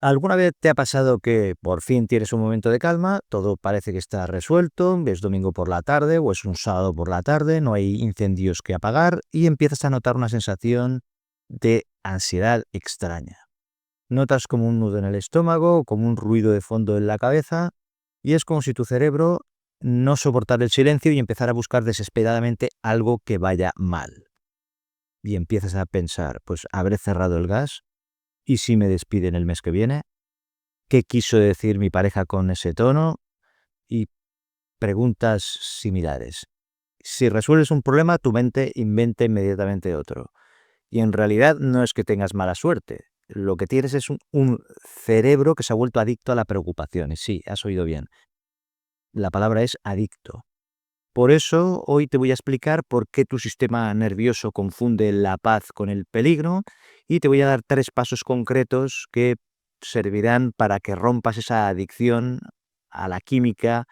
¿Alguna vez te ha pasado que por fin tienes un momento de calma, todo parece que está resuelto, es domingo por la tarde o es un sábado por la tarde, no hay incendios que apagar y empiezas a notar una sensación de ansiedad extraña? Notas como un nudo en el estómago, como un ruido de fondo en la cabeza y es como si tu cerebro no soportara el silencio y empezara a buscar desesperadamente algo que vaya mal. Y empiezas a pensar, pues habré cerrado el gas y si me despiden el mes que viene. ¿Qué quiso decir mi pareja con ese tono? Y preguntas similares. Si resuelves un problema, tu mente inventa inmediatamente otro. Y en realidad no es que tengas mala suerte. Lo que tienes es un cerebro que se ha vuelto adicto a la preocupación. Y sí, has oído bien. La palabra es adicto. Por eso hoy te voy a explicar por qué tu sistema nervioso confunde la paz con el peligro y te voy a dar 3 pasos concretos que servirán para que rompas esa adicción a la química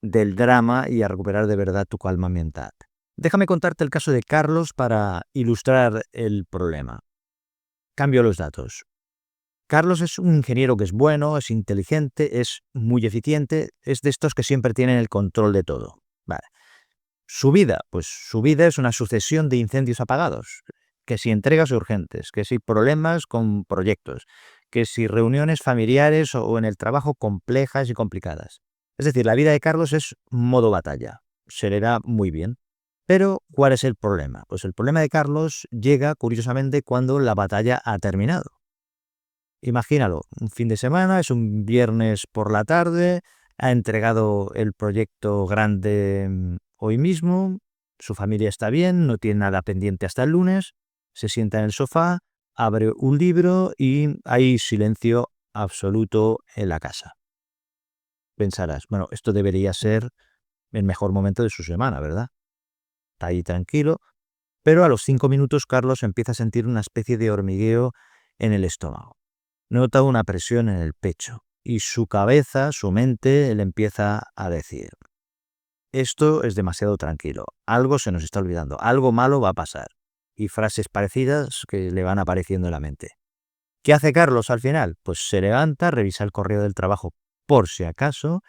del drama y a recuperar de verdad tu calma mental. Déjame contarte el caso de Carlos para ilustrar el problema. Cambio los datos. Carlos es un ingeniero que es bueno, es inteligente, es muy eficiente, es de estos que siempre tienen el control de todo. Vale. Su vida, pues su vida es una sucesión de incendios apagados, que si entregas urgentes, que si problemas con proyectos, que si reuniones familiares o en el trabajo complejas y complicadas. Es decir, la vida de Carlos es modo batalla, se le da muy bien. Pero, ¿cuál es el problema? Pues el problema de Carlos llega, curiosamente, cuando la batalla ha terminado. Imagínalo, un fin de semana, es un viernes por la tarde, ha entregado el proyecto grande hoy mismo, su familia está bien, no tiene nada pendiente hasta el lunes, se sienta en el sofá, abre un libro y hay silencio absoluto en la casa. Pensarás, bueno, esto debería ser el mejor momento de su semana, ¿verdad? Está ahí tranquilo, pero a los 5 minutos Carlos empieza a sentir una especie de hormigueo en el estómago. Nota una presión en el pecho y su cabeza, su mente, le empieza a decir: esto es demasiado tranquilo, algo se nos está olvidando, algo malo va a pasar. Y frases parecidas que le van apareciendo en la mente. ¿Qué hace Carlos al final? Pues se levanta, revisa el correo del trabajo por si acaso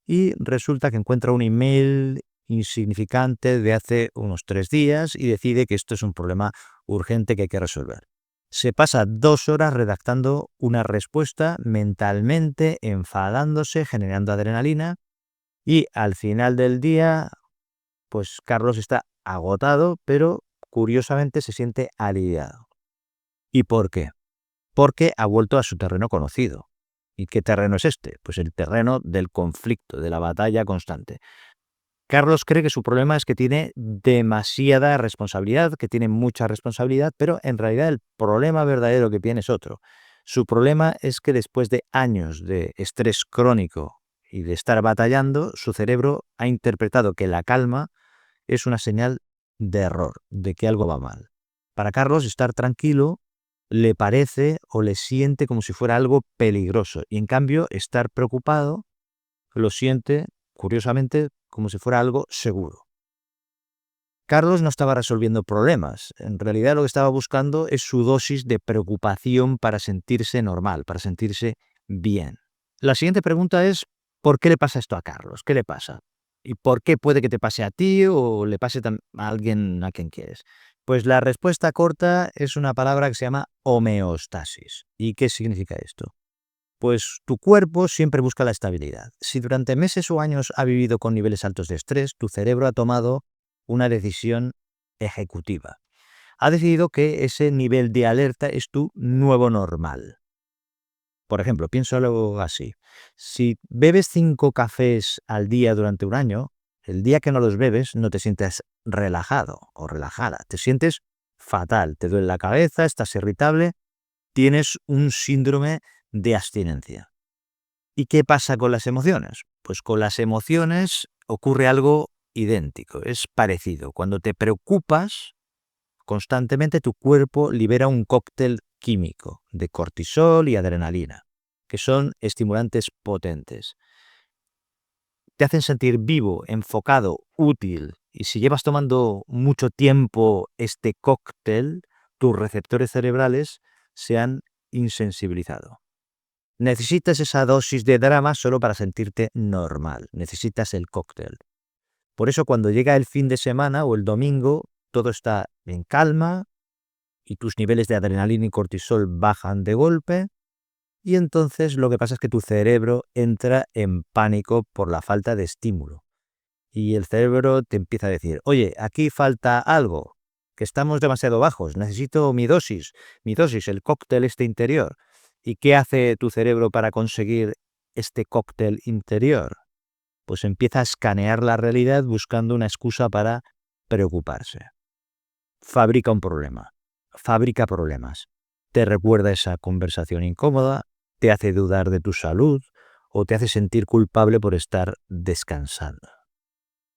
y resulta que encuentra un email insignificante de hace unos 3 días y decide que esto es un problema urgente que hay que resolver. Se pasa 2 horas redactando una respuesta mentalmente, enfadándose, generando adrenalina y al final del día, pues Carlos está agotado, pero curiosamente se siente aliviado. ¿Y por qué? Porque ha vuelto a su terreno conocido. ¿Y qué terreno es este? Pues el terreno del conflicto, de la batalla constante. Carlos cree que su problema es que tiene demasiada responsabilidad, que tiene mucha responsabilidad, pero en realidad el problema verdadero que tiene es otro. Su problema es que después de años de estrés crónico y de estar batallando, su cerebro ha interpretado que la calma es una señal de error, de que algo va mal. Para Carlos, estar tranquilo le parece o le siente como si fuera algo peligroso y en cambio estar preocupado lo siente, curiosamente, como si fuera algo seguro. Carlos no estaba resolviendo problemas. En realidad lo que estaba buscando es su dosis de preocupación para sentirse normal, para sentirse bien. La siguiente pregunta es, ¿por qué le pasa esto a Carlos? ¿Qué le pasa? ¿Y por qué puede que te pase a ti o le pase a alguien a quien quieres? Pues la respuesta corta es una palabra que se llama homeostasis. ¿Y qué significa esto? Pues tu cuerpo siempre busca la estabilidad. Si durante meses o años ha vivido con niveles altos de estrés, tu cerebro ha tomado una decisión ejecutiva. Ha decidido que ese nivel de alerta es tu nuevo normal. Por ejemplo, piénsalo así. Si bebes 5 cafés al día durante un año, el día que no los bebes no te sientes relajado o relajada. Te sientes fatal, te duele la cabeza, estás irritable, tienes un síndrome de abstinencia. ¿Y qué pasa con las emociones? Pues con las emociones ocurre algo idéntico, es parecido. Cuando te preocupas, constantemente tu cuerpo libera un cóctel químico de cortisol y adrenalina, que son estimulantes potentes. Te hacen sentir vivo, enfocado, útil. Y si llevas tomando mucho tiempo este cóctel, tus receptores cerebrales se han insensibilizado. Necesitas esa dosis de drama solo para sentirte normal. Necesitas el cóctel. Por eso cuando llega el fin de semana o el domingo, todo está en calma y tus niveles de adrenalina y cortisol bajan de golpe. Y entonces lo que pasa es que tu cerebro entra en pánico por la falta de estímulo. Y el cerebro te empieza a decir, oye, aquí falta algo, que estamos demasiado bajos, necesito mi dosis, el cóctel este interior. ¿Y qué hace tu cerebro para conseguir este cóctel interior? Pues empieza a escanear la realidad buscando una excusa para preocuparse. Fabrica un problema, fabrica problemas. Te recuerda esa conversación incómoda, te hace dudar de tu salud o te hace sentir culpable por estar descansando.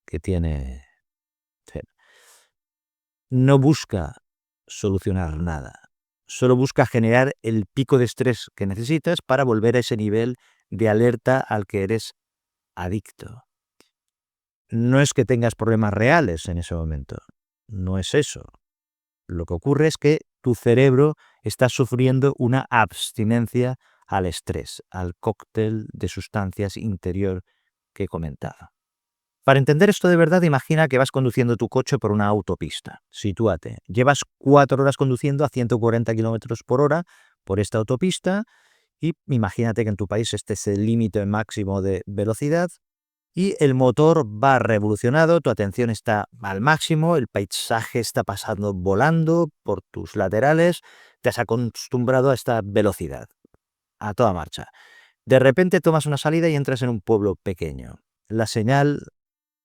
Que tiene... No busca solucionar nada, solo busca generar el pico de estrés que necesitas para volver a ese nivel de alerta al que eres adicto. No es que tengas problemas reales en ese momento, no es eso. Lo que ocurre es que tu cerebro está sufriendo una abstinencia al estrés, al cóctel de sustancias interior que comentaba. Para entender esto de verdad, imagina que vas conduciendo tu coche por una autopista. Sitúate. Llevas 4 horas conduciendo a 140 kilómetros por hora por esta autopista y imagínate que en tu país este es el límite máximo de velocidad y el motor va revolucionado, tu atención está al máximo, el paisaje está pasando volando por tus laterales, te has acostumbrado a esta velocidad, a toda marcha. De repente tomas una salida y entras en un pueblo pequeño. La señal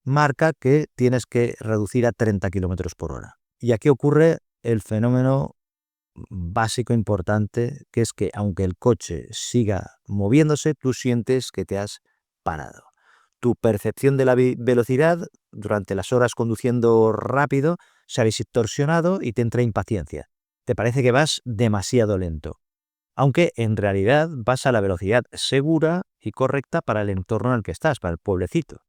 marca que tienes que reducir a 30 kilómetros por hora. Y aquí ocurre el fenómeno básico importante, que es que aunque el coche siga moviéndose, tú sientes que te has parado. Tu percepción de la velocidad durante las horas conduciendo rápido se ha distorsionado y te entra impaciencia. Te parece que vas demasiado lento, aunque en realidad vas a la velocidad segura y correcta para el entorno en el que estás, para el pueblecito.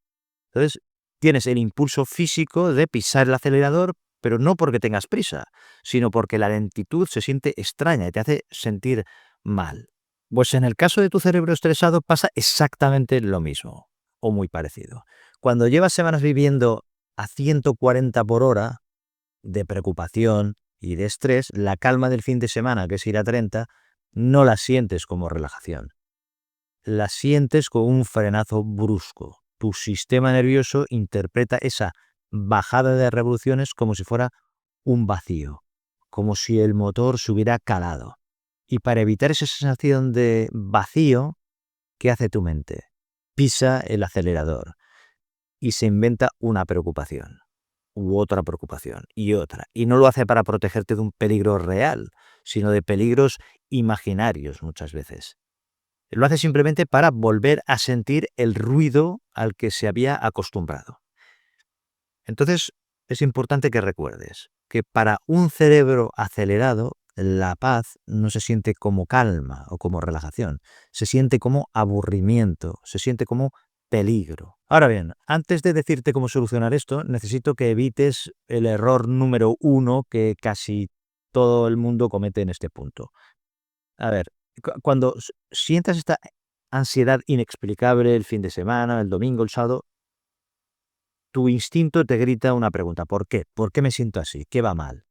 Entonces, tienes el impulso físico de pisar el acelerador, pero no porque tengas prisa, sino porque la lentitud se siente extraña y te hace sentir mal. Pues en el caso de tu cerebro estresado pasa exactamente lo mismo, o muy parecido. Cuando llevas semanas viviendo a 140 por hora, de preocupación y de estrés, la calma del fin de semana, que es ir a 30, no la sientes como relajación. La sientes con un frenazo brusco. Tu sistema nervioso interpreta esa bajada de revoluciones como si fuera un vacío, como si el motor se hubiera calado. Y para evitar esa sensación de vacío, ¿qué hace tu mente? Pisa el acelerador y se inventa una preocupación, u otra preocupación, y otra. Y no lo hace para protegerte de un peligro real, sino de peligros imaginarios muchas veces. Lo hace simplemente para volver a sentir el ruido al que se había acostumbrado. Entonces, es importante que recuerdes que para un cerebro acelerado, la paz no se siente como calma o como relajación, se siente como aburrimiento, se siente como peligro. Ahora bien, antes de decirte cómo solucionar esto, necesito que evites el error número 1 que casi todo el mundo comete en este punto. A ver, cuando sientas esta ansiedad inexplicable el fin de semana, el domingo, el sábado, tu instinto te grita una pregunta: ¿por qué? ¿Por qué me siento así? ¿Qué va mal?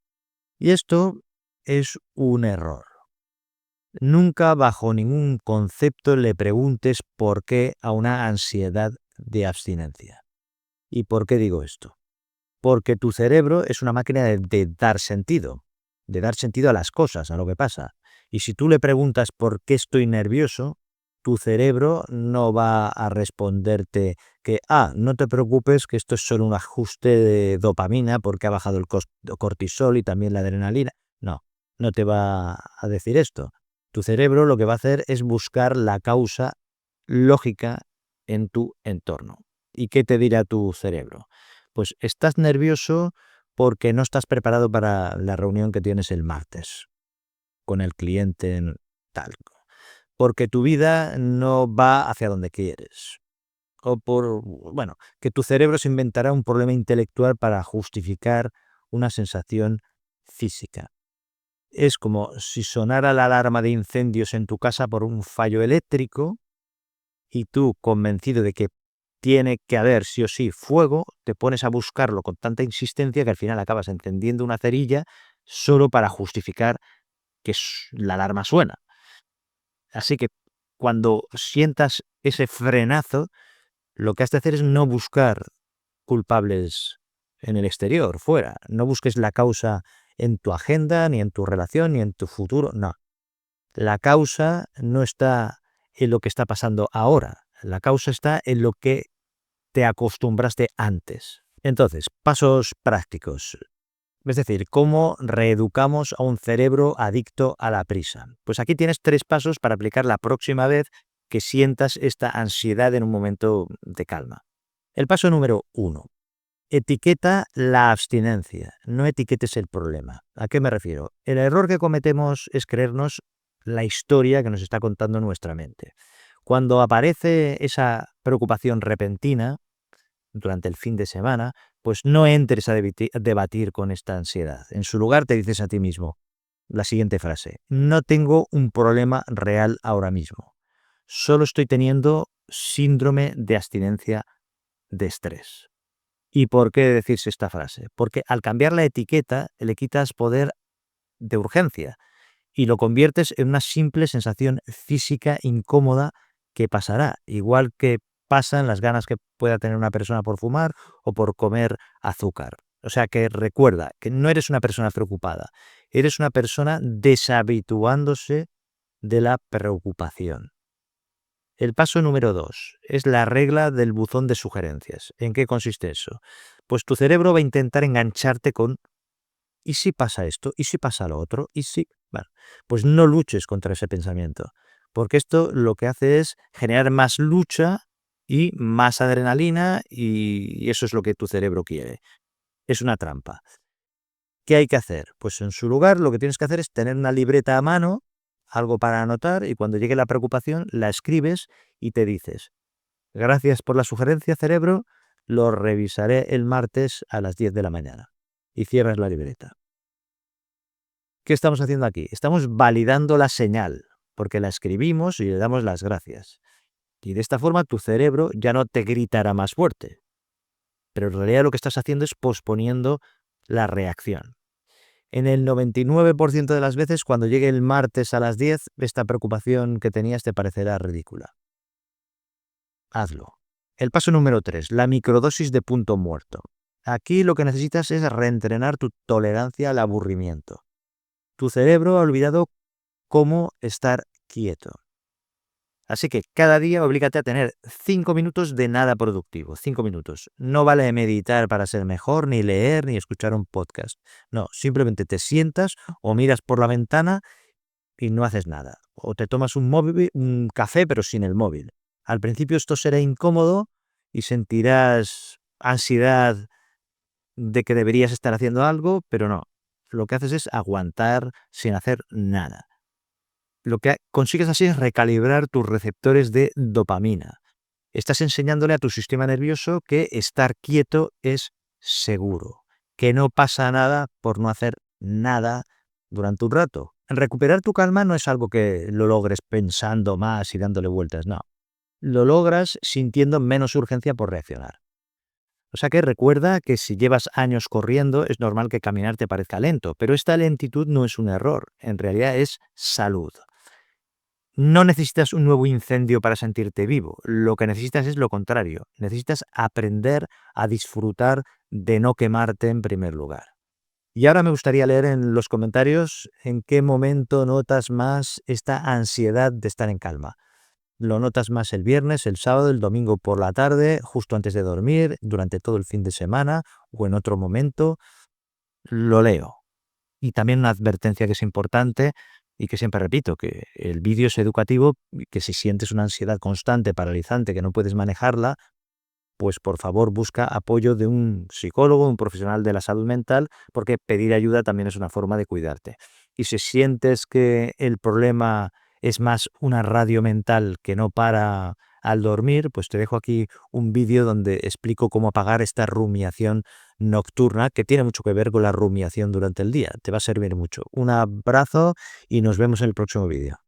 Y esto es un error. Nunca bajo ningún concepto le preguntes por qué a una ansiedad de abstinencia. ¿Y por qué digo esto? Porque tu cerebro es una máquina de dar sentido a las cosas, a lo que pasa. Y si tú le preguntas por qué estoy nervioso, tu cerebro no va a responderte que, no te preocupes, que esto es solo un ajuste de dopamina porque ha bajado el cortisol y también la adrenalina. No, no te va a decir esto. Tu cerebro lo que va a hacer es buscar la causa lógica en tu entorno. ¿Y qué te dirá tu cerebro? Pues estás nervioso porque no estás preparado para la reunión que tienes el martes con el cliente tal, porque tu vida no va hacia donde quieres, o que tu cerebro se inventará un problema intelectual para justificar una sensación física. Es como si sonara la alarma de incendios en tu casa por un fallo eléctrico y tú, convencido de que tiene que haber sí o sí fuego, te pones a buscarlo con tanta insistencia que al final acabas encendiendo una cerilla solo para justificar que la alarma suena. Así que cuando sientas ese frenazo, lo que has de hacer es no buscar culpables en el exterior, fuera. No busques la causa en tu agenda, ni en tu relación, ni en tu futuro. No. La causa no está en lo que está pasando ahora. La causa está en lo que te acostumbraste antes. Entonces, pasos prácticos. Es decir, ¿cómo reeducamos a un cerebro adicto a la prisa? Pues aquí tienes 3 pasos para aplicar la próxima vez que sientas esta ansiedad en un momento de calma. El paso número 1. Etiqueta la abstinencia, no etiquetes el problema. ¿A qué me refiero? El error que cometemos es creernos la historia que nos está contando nuestra mente. Cuando aparece esa preocupación repentina, durante el fin de semana, pues no entres a debatir con esta ansiedad. En su lugar te dices a ti mismo la siguiente frase: no tengo un problema real ahora mismo, solo estoy teniendo síndrome de abstinencia de estrés. ¿Y por qué decirse esta frase? Porque al cambiar la etiqueta le quitas poder de urgencia y lo conviertes en una simple sensación física incómoda que pasará, igual que pasan las ganas que pueda tener una persona por fumar o por comer azúcar. O sea que recuerda que no eres una persona preocupada, eres una persona deshabituándose de la preocupación. El paso número 2 es la regla del buzón de sugerencias. ¿En qué consiste eso? Pues tu cerebro va a intentar engancharte con ¿y si pasa esto? ¿Y si pasa lo otro? ¿Y si? Bueno, pues no luches contra ese pensamiento, porque esto lo que hace es generar más lucha y más adrenalina y eso es lo que tu cerebro quiere. Es una trampa. ¿Qué hay que hacer? Pues en su lugar lo que tienes que hacer es tener una libreta a mano, algo para anotar y cuando llegue la preocupación la escribes y te dices: gracias por la sugerencia, cerebro, lo revisaré el martes a las 10 de la mañana. Y cierras la libreta. ¿Qué estamos haciendo aquí? Estamos validando la señal, porque la escribimos y le damos las gracias. Y de esta forma tu cerebro ya no te gritará más fuerte. Pero en realidad lo que estás haciendo es posponiendo la reacción. En el 99% de las veces, cuando llegue el martes a las 10, esta preocupación que tenías te parecerá ridícula. Hazlo. El paso número 3, la microdosis de punto muerto. Aquí lo que necesitas es reentrenar tu tolerancia al aburrimiento. Tu cerebro ha olvidado cómo estar quieto. Así que cada día oblígate a tener 5 minutos de nada productivo. 5 minutos. No vale meditar para ser mejor, ni leer, ni escuchar un podcast. No, simplemente te sientas o miras por la ventana y no haces nada. O te tomas un café pero sin el móvil. Al principio esto será incómodo y sentirás ansiedad de que deberías estar haciendo algo, pero no. Lo que haces es aguantar sin hacer nada. Lo que consigues así es recalibrar tus receptores de dopamina. Estás enseñándole a tu sistema nervioso que estar quieto es seguro, que no pasa nada por no hacer nada durante un rato. Recuperar tu calma no es algo que lo logres pensando más y dándole vueltas, no. Lo logras sintiendo menos urgencia por reaccionar. O sea que recuerda que si llevas años corriendo es normal que caminar te parezca lento, pero esta lentitud no es un error, en realidad es salud. No necesitas un nuevo incendio para sentirte vivo, lo que necesitas es lo contrario, necesitas aprender a disfrutar de no quemarte en primer lugar. Y ahora me gustaría leer en los comentarios en qué momento notas más esta ansiedad de estar en calma. ¿Lo notas más el viernes, el sábado, el domingo por la tarde, justo antes de dormir, durante todo el fin de semana o en otro momento? Lo leo. Y también una advertencia que es importante y que siempre repito, que el vídeo es educativo, y que si sientes una ansiedad constante, paralizante, que no puedes manejarla, pues por favor busca apoyo de un psicólogo, un profesional de la salud mental, porque pedir ayuda también es una forma de cuidarte. Y si sientes que el problema es más una radio mental que no para al dormir, pues te dejo aquí un vídeo donde explico cómo apagar esta rumiación nocturna que tiene mucho que ver con la rumiación durante el día. Te va a servir mucho. Un abrazo y nos vemos en el próximo vídeo.